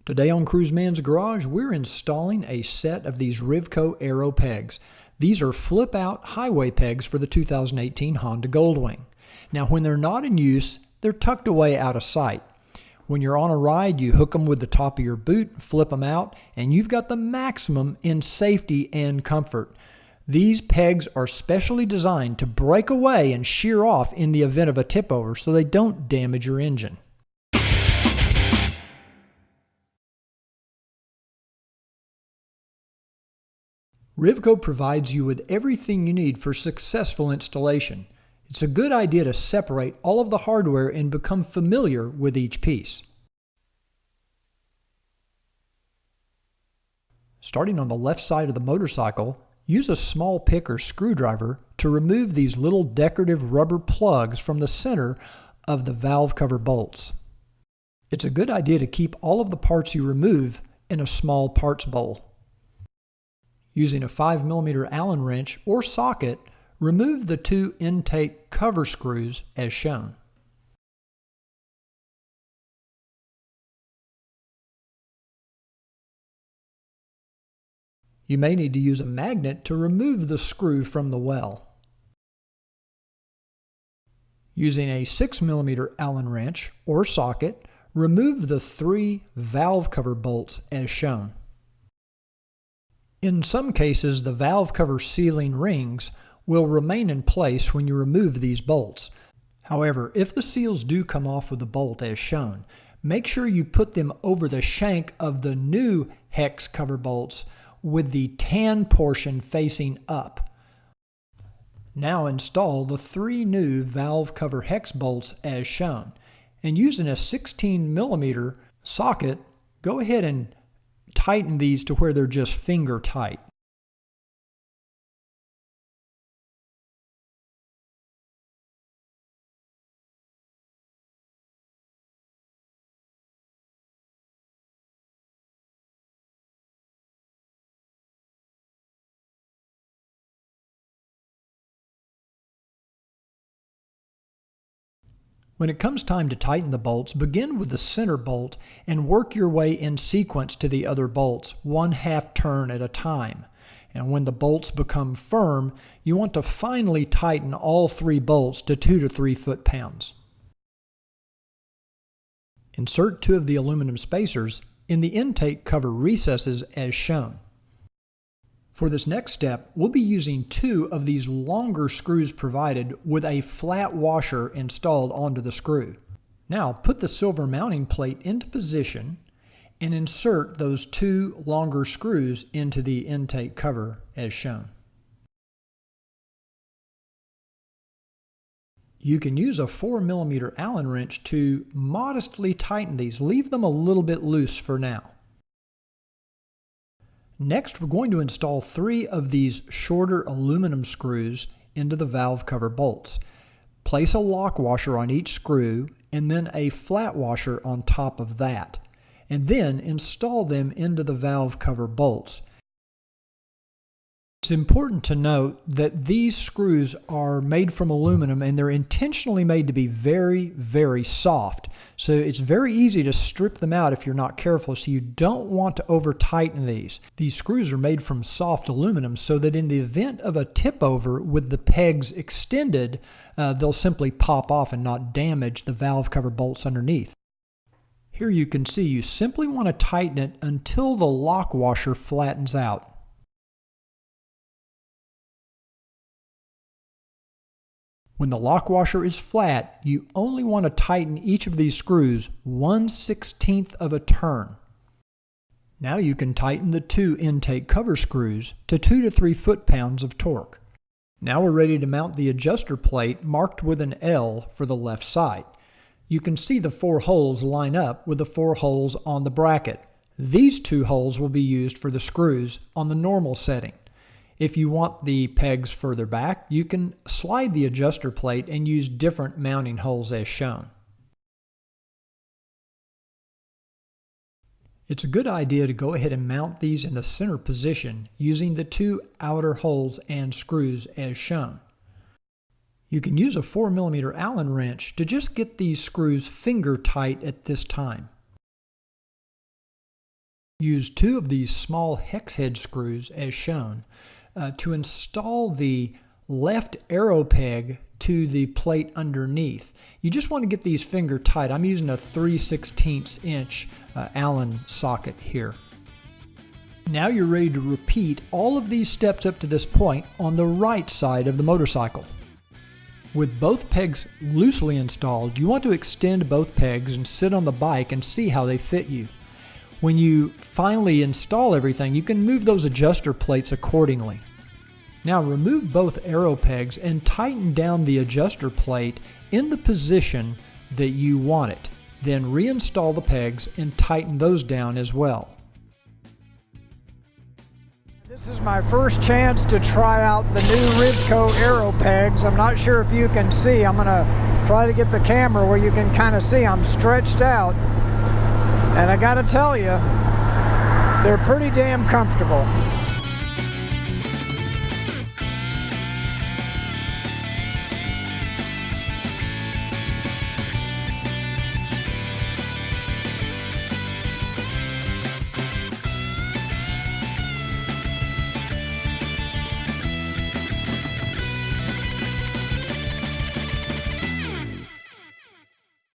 Today on Cruise Man's Garage, we're installing a set of these RIVCO Aero pegs. These are flip-out highway pegs for the 2018 Honda Goldwing. Now, when they're not in use, they're tucked away out of sight. When you're on a ride, you hook them with the top of your boot, flip them out, and you've got the maximum in safety and comfort. These pegs are specially designed to break away and shear off in the event of a tip-over so they don't damage your engine. RIVCO provides you with everything you need for successful installation. It's a good idea to separate all of the hardware and become familiar with each piece. Starting on the left side of the motorcycle, use a small pick or screwdriver to remove these little decorative rubber plugs from the center of the valve cover bolts. It's a good idea to keep all of the parts you remove in a small parts bowl. Using a 5mm Allen wrench or socket, remove the two intake cover screws as shown. You may need to use a magnet to remove the screw from the well. Using a 6mm Allen wrench or socket, remove the three valve cover bolts as shown. In some cases, the valve cover sealing rings will remain in place when you remove these bolts. However, if the seals do come off with the bolt as shown, make sure you put them over the shank of the new hex cover bolts with the tan portion facing up. Now install the three new valve cover hex bolts as shown, and using a 16mm socket, go ahead and tighten these to where they're just finger tight. When it comes time to tighten the bolts, begin with the center bolt and work your way in sequence to the other bolts, 1/2 turn at a time. And when the bolts become firm, you want to finally tighten all three bolts to 2 to 3 foot-pounds. Insert two of the aluminum spacers in the intake cover recesses as shown. For this next step, we'll be using two of these longer screws provided with a flat washer installed onto the screw. Now put the silver mounting plate into position and insert those two longer screws into the intake cover as shown. You can use a 4mm Allen wrench to modestly tighten these. Leave them a little bit loose for now. Next, we're going to install three of these shorter aluminum screws into the valve cover bolts. Place a lock washer on each screw and then a flat washer on top of that, and then install them into the valve cover bolts. It's important to note that these screws are made from aluminum and they're intentionally made to be very, very soft. So it's very easy to strip them out if you're not careful, so you don't want to over tighten these. These screws are made from soft aluminum so that in the event of a tip over with the pegs extended, they'll simply pop off and not damage the valve cover bolts underneath. Here you can see you simply want to tighten it until the lock washer flattens out. When the lock washer is flat, you only want to tighten each of these screws 1/16 of a turn. Now you can tighten the two intake cover screws to 2 to 3 foot-pounds of torque. Now we're ready to mount the adjuster plate marked with an L for the left side. You can see the 4 holes line up with the 4 holes on the bracket. These 2 holes will be used for the screws on the normal setting. If you want the pegs further back, you can slide the adjuster plate and use different mounting holes as shown. It's a good idea to go ahead and mount these in the center position using the 2 outer holes and screws as shown. You can use a 4mm Allen wrench to just get these screws finger tight at this time. Use 2 of these small hex head screws as shown to install the left Aero peg to the plate underneath. You just want to get these finger tight. I'm using a 3/16 inch Allen socket here. Now you're ready to repeat all of these steps up to this point on the right side of the motorcycle. With both pegs loosely installed, you want to extend both pegs and sit on the bike and see how they fit you. When you finally install everything, you can move those adjuster plates accordingly. Now remove both Aero pegs and tighten down the adjuster plate in the position that you want it. Then reinstall the pegs and tighten those down as well. This is my first chance to try out the new RIVCO Aero pegs. I'm not sure if you can see. I'm going to try to get the camera where you can kind of see I'm stretched out. And I got to tell you, they're pretty damn comfortable.